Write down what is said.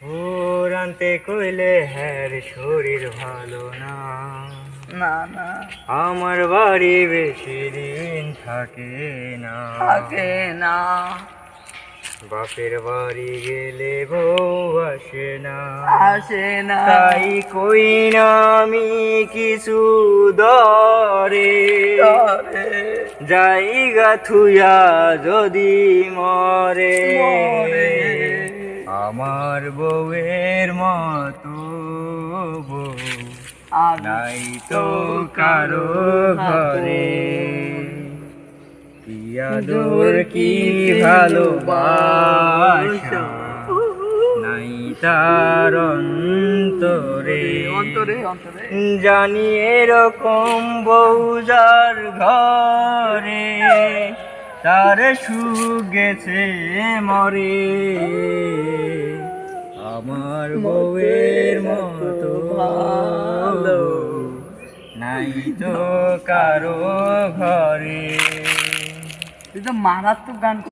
ওর আনতে কইলে হ্যার শরীর ভালো না। না না আমার বাড়ি বেশি দিন থাকে না। থাকে না। বাপের বাড়ি গেলে বউ আসে না। আসে না। তাই কই না আমি কিছু দরে, তরে জায়গা থুয়া যদি মরে। মরে। আমার বউয়ের মতো বউ আর নাই তো কারো ঘরে। কি আদর কি ভালোবাসা নাই তার অন্তরে। অন্তরে অন্তরে জানি এরকম বউ যার ঘরে, তার সুখ গেছে মরে। আমার বউয়ের মতো ভালো নাই তো কারো ঘরে। তুই তো মারাত্মক গান